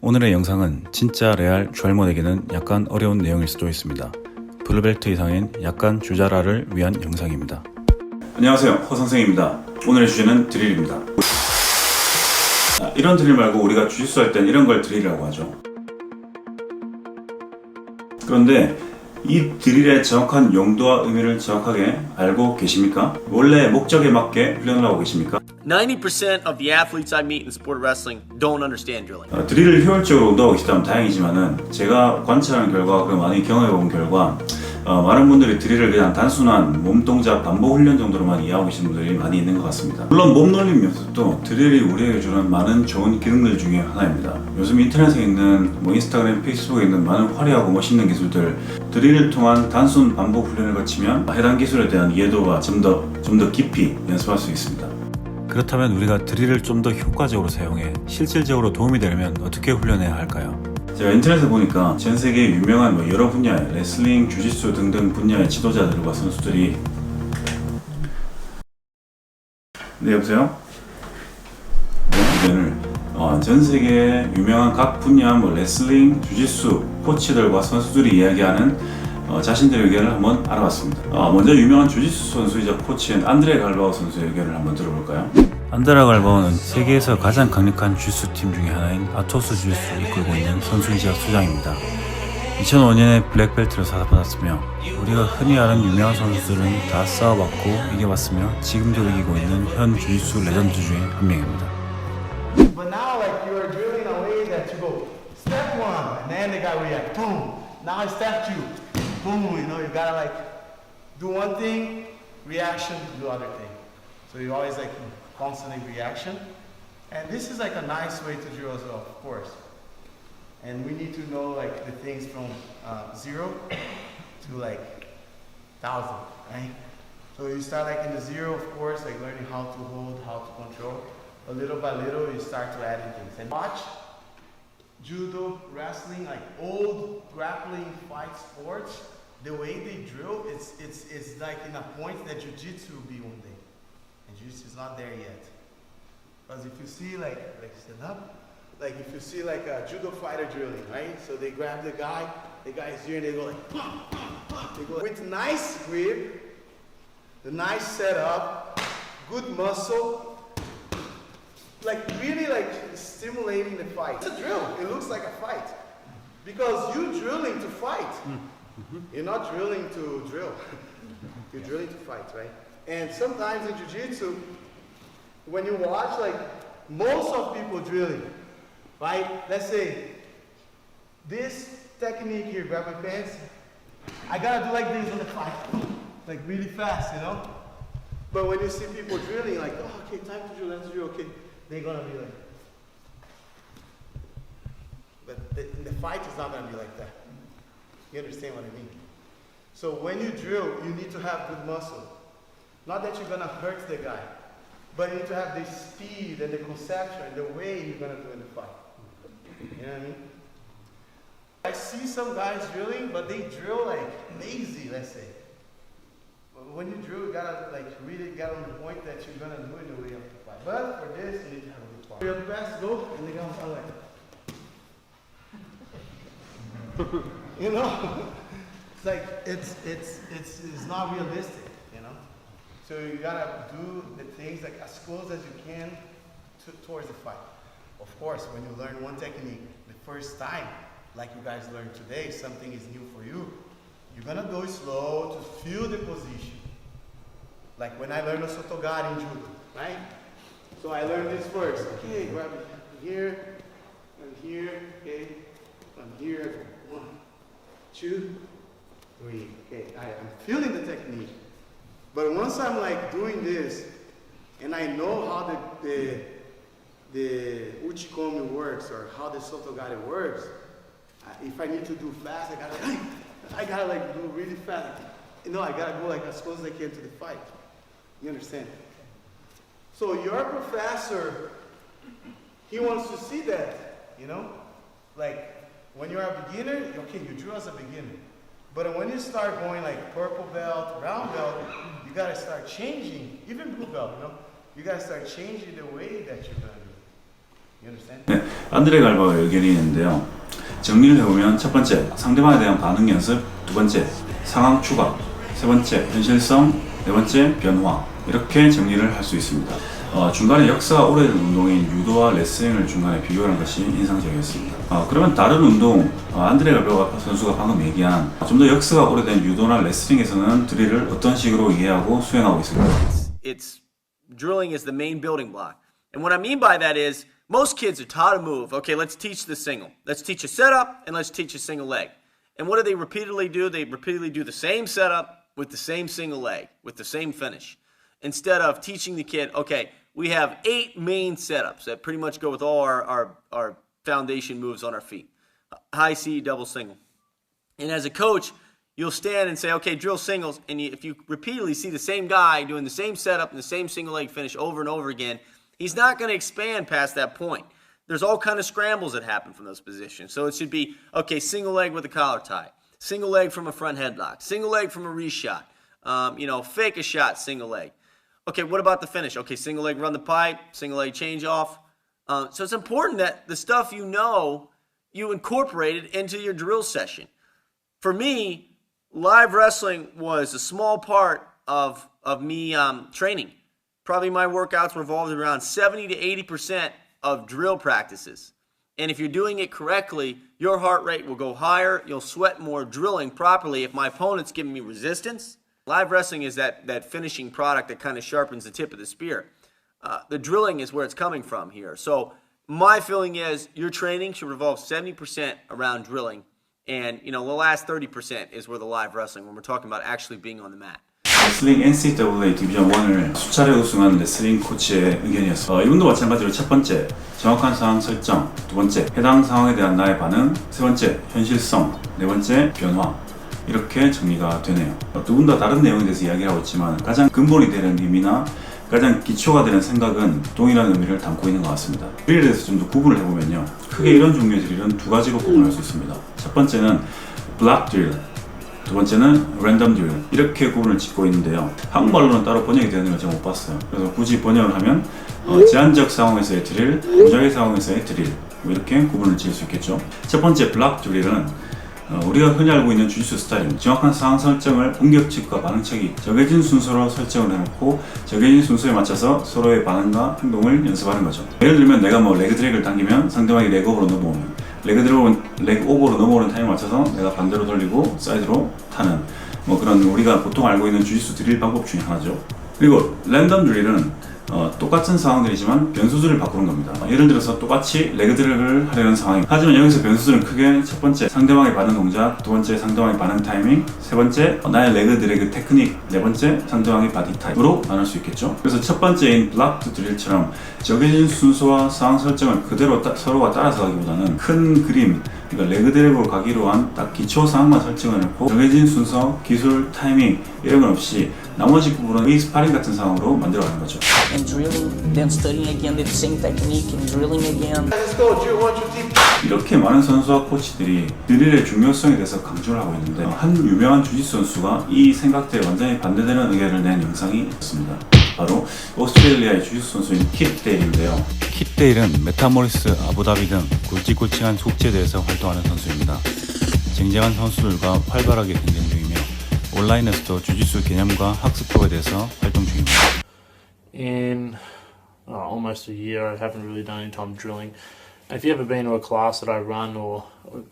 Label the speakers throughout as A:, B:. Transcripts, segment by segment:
A: 오늘의 영상은 진짜 레알 젊은에게는 약간 어려운 내용일 수도 있습니다. 블루벨트 이상인 약간 주자라를 위한 영상입니다. 안녕하세요, 허선생입니다. 오늘의 주제는 드릴입니다. 이런 드릴 말고 우리가 주짓수 할 땐 이런 걸 드릴이라고 하죠. 그런데 이 드릴의 정확한 용도와 의미를 정확하게 알고 계십니까? 원래 목적에 맞게 훈련을 하고 계십니까?
B: 90% of the athletes I meet in the sport of wrestling don't understand drilling.
A: 드릴을 효율적으로 운동하고 계시다면 다행이지만은 제가 관찰한 결과 그리고 많이 경험해본 결과 많은 분들이 드릴을 그냥 단순한 몸동작 반복 훈련 정도로만 이해하고 계시는 분들이 많이 있는 것 같습니다. 물론 몸놀림 요소도 드릴이 우리에게 주는 많은 좋은 기능들 중에 하나입니다. 요즘 인터넷에 있는 인스타그램, 페이스북에 있는 많은 화려하고 멋있는 기술들, 드릴을 통한 단순 반복 훈련을 거치면 해당 기술에 대한 이해도가 좀 더 깊이 연습할 수 있습니다. 그렇다면 우리가 드릴을 좀 더 효과적으로 사용해 실질적으로 도움이 되려면 어떻게 훈련해야 할까요? 제가 인터넷에 보니까 전 세계 유명한 여러 분야의 레슬링, 주짓수 등등 분야의 지도자들과 선수들이 네, 여보세요? 네, 전 세계 유명한 각 분야 레슬링, 주짓수 코치들과 선수들이 이야기하는 자신들의 의견을 한번 알아봤습니다. 먼저 유명한 주짓수 선수이자 코치인 안드레 갈바오 선수의 의견을 한번 들어볼까요? 안드레 갈바오는 세계에서 가장 강력한 주짓수 팀 중에 하나인 아토스 주짓수를 이끌고 있는 선수이자 수장입니다. 2005년에 블랙벨트를 사받았으며 우리가 흔히 아는 유명한 선수들은 다 싸워봤고 이겨봤으며 지금도 이기고 있는 현 주짓수 레전드 중에 한 명입니다.
C: But now, like, you are drilling a way that you go step one, and then the guy react, boom. Now it's step two, boom. You gotta like do one thing, reaction, do other thing. So you always like constantly reaction, and this is like a nice way to drill as well, of course. And we need to know like the things from 0 to like 1,000, right? So you start like in the 0, of course, like learning how to hold, how to control. A little by little, you start to add in things. And watch judo, wrestling, like old grappling fight sports. The way they drill, it's like in a point that jiu-jitsu will be one day, and jiu-jitsu is not there yet. Because if you see like stand up, like if you see like a judo fighter drilling, right? So they grab the guy is here, and they go like, they go with nice grip, the nice setup, good muscle. Like really like stimulating the fight. It's a drill. It looks like a fight. Because you're drilling to fight. You're not drilling to drill. You're drilling to fight, right? And sometimes in jiu-jitsu, when you watch like most of people drilling, right? Let's say this technique here, grab my pants. I gotta do like this on the fight. Like really fast, you know? But when you see people drilling like, oh, okay, time to drill, let's drill, okay. They're gonna be like, but the fight is not gonna be like that. You understand what I mean? So when you drill, you need to have good muscle. Not that you're gonna hurt the guy, but you need to have the speed and the conception, the way you're gonna do in the fight. You know what I mean? I see some guys drilling, but they drill like lazy, let's say. But when you drill, you gotta like really get on the point that you're gonna do in the way of the fight. But for this, you need to have a good part. Your best go, and they go like, you know, it's like it's not realistic, you know. So you gotta do the things like as close as you can towards the fight. Of course, when you learn one technique the first time, like you guys learned today, something is new for you. You're gonna go slow to feel the position. Like when I learned a Sotogari in judo, right? So I learned this first. Okay, grab it here, and here, okay, and here. 1, 2, 3. Okay, I'm feeling the technique. But once I'm like doing this, and I know how the Uchikomi works or how the Sotogari works, if I need to do fast, I gotta like do really fast. You know, I gotta go like as close as I can to the fight. You understand? So your professor, he wants to see that, you know? Like when you're a beginner, okay, you drill as a beginner. But when you start going like purple belt, brown belt, you gotta start changing, even blue belt, you know? You gotta start changing the way that you're gonna do. You understand?
A: 네, 안드레 갈바의 의견이 있는데요. 정리를 해보면 첫 번째, 상대방에 대한 반응 연습. 두 번째, 상황 추가. 세 번째, 현실성. 네 번째, 변화. 이렇게 정리를 할 수 있습니다. 중간에 역사가 오래된 운동인 유도와 레슬링을 중간에 비교하는 것이 인상적이었습니다. 그러면 다른 운동, 안드레 갈바 선수가 방금 얘기한 좀 더 역사가 오래된 유도나 레슬링에서는 드릴을 어떤 식으로 이해하고 수행하고 있습니다.
B: It's drilling is the main building block. And what I mean by that is most kids are taught a move. Okay, let's teach the single. Let's teach a setup and let's teach a single leg. And what do they repeatedly do? They repeatedly do the same setup with the same single leg, with the same finish. Instead of teaching the kid, okay, we have 8 main setups that pretty much go with all our foundation moves on our feet. High C, double single. And as a coach, you'll stand and say, okay, drill singles. And if you repeatedly see the same guy doing the same setup and the same single leg finish over and over again, he's not going to expand past that point. There's all kind of scrambles that happen from those positions. So it should be, okay, single leg with a collar tie, single leg from a front headlock, single leg from a reshot, fake a shot, single leg. Okay, what about the finish? Okay, single leg run the pipe, single leg change off. So it's important that the stuff you incorporate it into your drill session. For me, live wrestling was a small part of me training. Probably my workouts revolved around 70 to 80% of drill practices. And if you're doing it correctly, your heart rate will go higher. You'll sweat more drilling properly. If my opponent's giving me resistance, live wrestling is that finishing product that kind of sharpens the tip of the spear. The drilling is where it's coming from here. So my feeling is your training should revolve 70% around drilling. And, the last 30% is where the live wrestling, when we're talking about actually being on the mat.
A: 레슬링 NCAA 디비전 1을 수차례 우승한 레슬링 코치의 의견이었습니다. 이분도 마찬가지로 첫 번째, 정확한 상황 설정. 두 번째, 해당 상황에 대한 나의 반응. 세 번째, 현실성. 네 번째, 변화. 이렇게 정리가 되네요. 두 분 다 다른 내용에 대해서 이야기하고 있지만 가장 근본이 되는 의미나 가장 기초가 되는 생각은 동일한 의미를 담고 있는 것 같습니다. 드릴에 대해서 좀 더 구분을 해보면요. 크게 이런 종류의 드릴은 두 가지로 구분할 수 있습니다. 첫 번째는 블락 드릴, 두 번째는 랜덤 드릴, 이렇게 구분을 짓고 있는데요. 한국말로는 따로 번역이 되는 걸 제가 못 봤어요. 그래서 굳이 번역을 하면 제한적 상황에서의 드릴, 무작위 상황에서의 드릴, 이렇게 구분을 지을 수 있겠죠. 첫 번째 블락 드릴은 우리가 흔히 알고 있는 주짓수 스타일입니다. 정확한 상황 설정을 공격 측과 반응 측이 정해진 순서로 설정을 해놓고 정해진 순서에 맞춰서 서로의 반응과 행동을 연습하는 거죠. 예를 들면 내가 레그 드랙을 당기면 상대방이 레그 오버로 넘어오면 레그 오버로 넘어오는 타임에 맞춰서 내가 반대로 돌리고 사이드로 타는 그런 우리가 보통 알고 있는 주짓수 드릴 방법 중에 하나죠. 그리고 랜덤 드릴은 똑같은 상황들이지만 변수들을 바꾸는 겁니다. 예를 들어서 똑같이 레그 드랙을 하려는 상황입니다. 하지만 여기서 변수들은 크게 첫 번째, 상대방의 반응 동작, 두 번째, 상대방의 반응 타이밍, 세 번째, 나의 레그 드래그 테크닉, 네 번째, 상대방의 바디 타입으로 나눌 수 있겠죠. 그래서 첫 번째인 블락드 드릴처럼 정해진 순서와 상황 설정을 그대로 서로가 따라서 가기보다는 큰 그림, 그러니까 레그 드래그로 가기로 한 딱 기초 상황만 설정해 놓고 정해진 순서, 기술, 타이밍 이런 건 없이 나머지 부분은 스파링 같은 상황으로 만들어가는 거죠.
D: And drilling, then studying again the same technique and drilling again.
C: Let's go, drill 1, 2, 3.
A: 이렇게 많은 선수와 코치들이 드릴의 중요성에 대해서 강조를 하고 있는데 한 유명한 주짓수 선수가 이 생각들에 완전히 반대되는 의견을 낸 영상이 있습니다. 바로 오스트레일리아의 주짓수 선수인 킷 데일인데요. 킷 데일은 메타모리스, 아부다비 등 굵직굵직한 속지대에서 활동하는 선수입니다. 쟁쟁한 선수들과 활발하게 경쟁 중이며 온라인에서도 주짓수 개념과 학습법에 대해서 활동 중입니다.
E: In almost a year, I haven't really done any time drilling. If you've ever been to a class that I run, or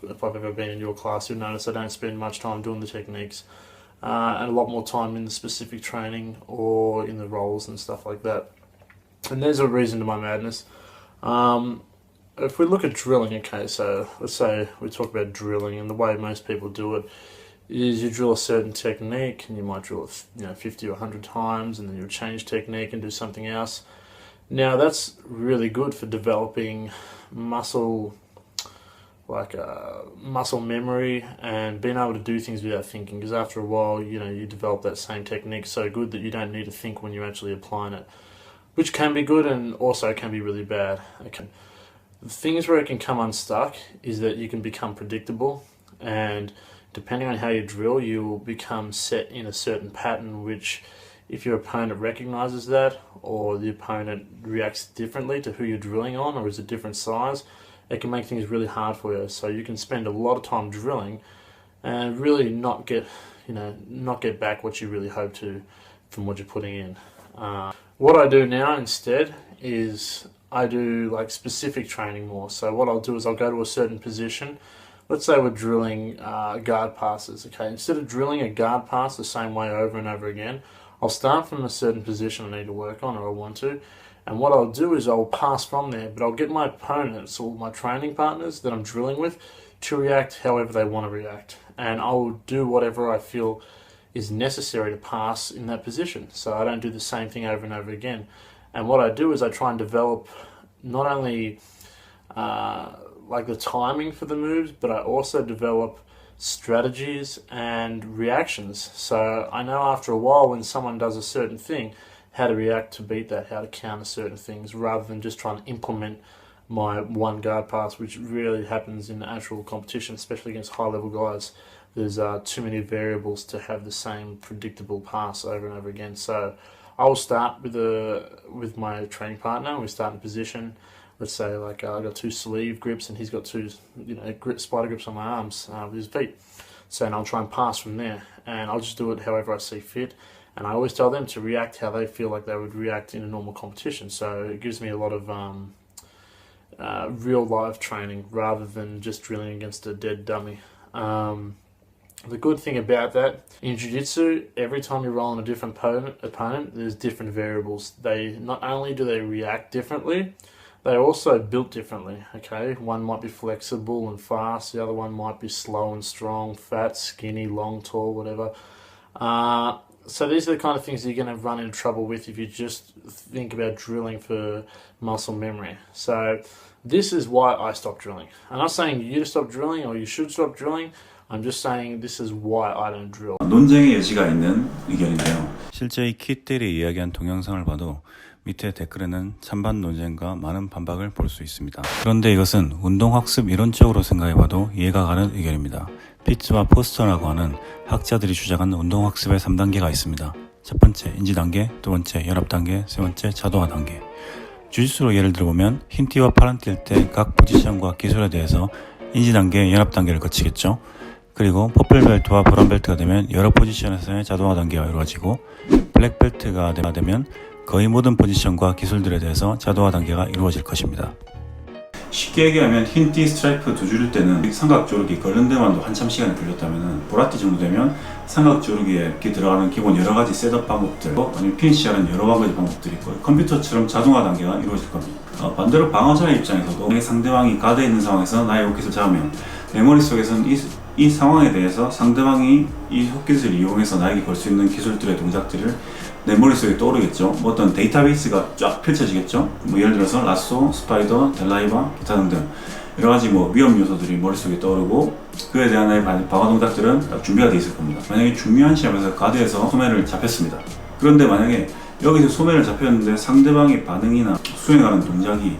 E: if I've ever been in your class, you'll notice I don't spend much time doing the techniques, and a lot more time in the specific training or in the roles and stuff like that. And there's a reason to my madness. If we look at drilling, okay, so let's say we talk about drilling, and the way most people do it is you drill a certain technique and you might drill it 50 or 100 times, and then you'll change technique and do something else. Now that's really good for developing muscle memory and being able to do things without thinking, because after a while you develop that same technique so good that you don't need to think when you're actually applying it, which can be good and also can be really bad. Okay. The things where it can come unstuck is that you can become predictable, and depending on how you drill, you will become set in a certain pattern which if your opponent recognizes that, or the opponent reacts differently to who you're drilling on, or is a different size, it can make things really hard for you. So you can spend a lot of time drilling and really not get back what you really hope to from what you're putting in. What I do now instead is I do like specific training more. So what I'll do is I'll go to a certain position. Let's say we're drilling guard passes. Okay, instead of drilling a guard pass the same way over and over again, I'll start from a certain position I need to work on, or I want to, and what I'll do is I'll pass from there, but I'll get my opponents or my training partners that I'm drilling with to react however they want to react, and I'll do whatever I feel is necessary to pass in that position, so I don't do the same thing over and over again. And what I do is I try and develop not only like the timing for the moves, but I also develop strategies and reactions. So I know after a while when someone does a certain thing, how to react to beat that, how to counter certain things, rather than just trying to implement my one guard pass, which really happens in actual competition, especially against high level guys. There's too many variables to have the same predictable pass over and over again. So I will start with my training partner. We start in position. Let's say like I've got 2 sleeve grips and he's got 2 spider grips on my arms with his feet. So and I'll try and pass from there, and I'll just do it however I see fit. And I always tell them to react how they feel like they would react in a normal competition. So it gives me a lot of real life training rather than just drilling against a dead dummy. The good thing about that, in Jiu-Jitsu, every time you roll on a different opponent, there's different variables. They not only do they react differently, they're also built differently, okay? One might be flexible and fast, the other one might be slow and strong, fat, skinny, long, tall, whatever. So these are the kind of things you're going to run into trouble with if you just think about drilling for muscle memory. So this is why I stopped drilling. I'm not saying you to stop drilling or you should stop drilling. I'm just saying this is why I don't drill.
A: 논쟁의 여지가 있는 의견인데요. 실제 이 킷들이 이야기한 동영상을 봐도 밑에 댓글에는 찬반 논쟁과 많은 반박을 볼 수 있습니다. 그런데 이것은 운동학습 이론적으로 생각해봐도 이해가 가는 의견입니다. 피츠와 포스터라고 하는 학자들이 주장한 운동학습의 3단계가 있습니다. 첫 번째 인지 단계, 두 번째 연합 단계, 세 번째 자동화 단계. 주짓수로 예를 들어보면 흰 띠와 파란 띠일 때 각 포지션과 기술에 대해서 인지 단계, 연합 단계를 거치겠죠. 그리고 퍼플 벨트와 브라운 벨트가 되면 여러 포지션에서의 자동화 단계가 이루어지고, 블랙 벨트가 되면 거의 모든 포지션과 기술들에 대해서 자동화 단계가 이루어질 것입니다. 쉽게 얘기하면 흰띠 스트라이프 2줄일 때는 삼각 조르기 걸는 데만도 한참 시간이 걸렸다면 보라띠 정도 되면 삼각 조르기에 이렇게 들어가는 기본 여러 가지 셋업 방법들, 아니면 피니시하는 여러 가지 방법들이 있고, 컴퓨터처럼 자동화 단계가 이루어질 겁니다. 반대로 방어자의 입장에서도 상대방이 가드에 있는 상황에서 나의 훅깃을 잡으면 내 머릿속에서는 이 상황에 대해서 상대방이 이 훅깃을 이용해서 나에게 걸 수 있는 기술들의 동작들을 내 머릿속에 떠오르겠죠. 뭐 어떤 데이터베이스가 쫙 펼쳐지겠죠. 뭐 예를 들어서 라쏘, 스파이더, 델라이바, 기타 등등 여러 가지 뭐 위험 요소들이 머릿속에 떠오르고, 그에 대한 나의 방어 동작들은 딱 준비가 되어 있을 겁니다. 만약에 중요한 시합에서 가드에서 소매를 잡혔습니다. 그런데 만약에 여기서 소매를 잡혔는데 상대방의 반응이나 수행하는 동작이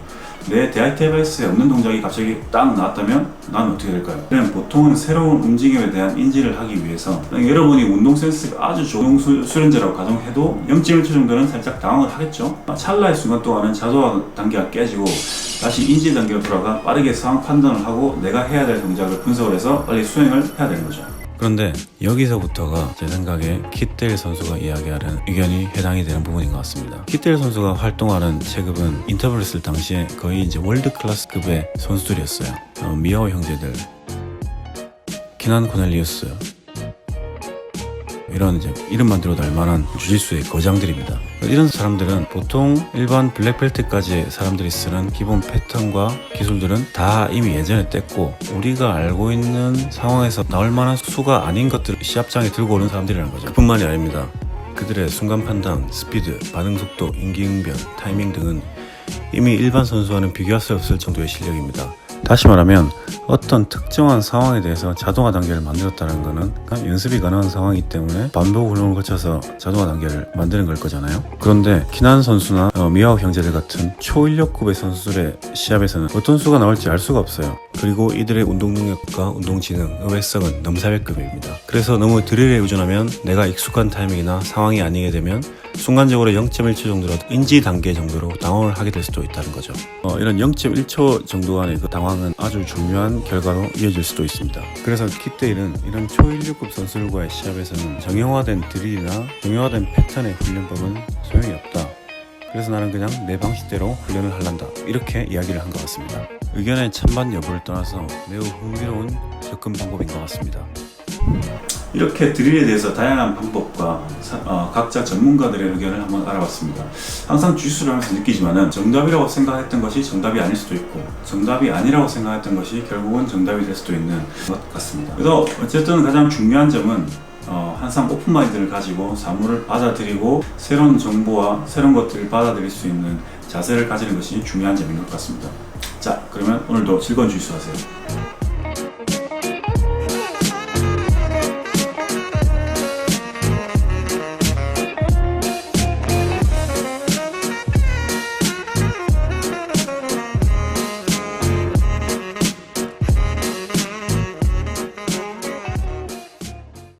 A: 내 데이터베이스에 없는 동작이 갑자기 딱 나왔다면 나는 어떻게 될까요? 그냥 보통은 새로운 움직임에 대한 인지를 하기 위해서, 여러분이 운동 센스가 아주 좋은 수련자라고 가정해도 0.1초 정도는 살짝 당황을 하겠죠. 찰나의 순간 동안은 자동화 단계가 깨지고 다시 인지 단계로 돌아가 빠르게 상황 판단을 하고 내가 해야 될 동작을 분석을 해서 빨리 수행을 해야 되는 거죠. 그런데 여기서부터가 제 생각에 킷데일 선수가 이야기하는 의견이 해당이 되는 부분인 것 같습니다. 킷데일 선수가 활동하는 체급은 인터뷰를 했을 당시에 거의 이제 월드 클래스급의 선수들이었어요. 미아오 형제들, 키난 코넬리우스, 이런 이제 이름만 들어도 알만한 주짓수의 거장들입니다. 이런 사람들은 보통 일반 블랙벨트까지 사람들이 쓰는 기본 패턴과 기술들은 다 이미 예전에 뗐고, 우리가 알고 있는 상황에서 나올 만한 수가 아닌 것들을 시합장에 들고 오는 사람들이라는 거죠. 그뿐만이 아닙니다. 그들의 순간 판단, 스피드, 반응 속도, 임기응변, 타이밍 등은 이미 일반 선수와는 비교할 수 없을 정도의 실력입니다. 다시 말하면 어떤 특정한 상황에 대해서 자동화 단계를 만들었다는 것은 연습이 가능한 상황이기 때문에 반복 훈련을 거쳐서 자동화 단계를 만드는 걸 거잖아요. 그런데 키난 선수나 미하오 형제들 같은 초인력급의 선수들의 시합에서는 어떤 수가 나올지 알 수가 없어요. 그리고 이들의 운동 능력과 운동 지능, 의외성은 넘사벽급입니다. 그래서 너무 드릴에 의존하면 내가 익숙한 타이밍이나 상황이 아니게 되면 순간적으로 0.1초 정도로 인지 단계 정도로 당황을 하게 될 수도 있다는 거죠. 이런 0.1초 정도 간의 그 당황은 아주 중요한 결과로 이어질 수도 있습니다. 그래서 킥테일은 이런 초인류급 선수들과의 시합에서는 정형화된 드릴이나 정형화된 패턴의 훈련법은 소용이 없다. 그래서 나는 그냥 내 방식대로 훈련을 하란다. 이렇게 이야기를 한 것 같습니다. 의견의 찬반 여부를 떠나서 매우 흥미로운 접근 방법인 것 같습니다. 이렇게 드릴에 대해서 다양한 방법과 각자 전문가들의 의견을 한번 알아봤습니다. 항상 주짓수를 하면서 느끼지만은 정답이라고 생각했던 것이 정답이 아닐 수도 있고 정답이 아니라고 생각했던 것이 결국은 정답이 될 수도 있는 것 같습니다. 그래서 어쨌든 가장 중요한 점은 항상 오픈마인드를 가지고 사물을 받아들이고 새로운 정보와 새로운 것들을 받아들일 수 있는 자세를 가지는 것이 중요한 점인 것 같습니다. 자, 그러면 오늘도 즐거운 주짓수 하세요.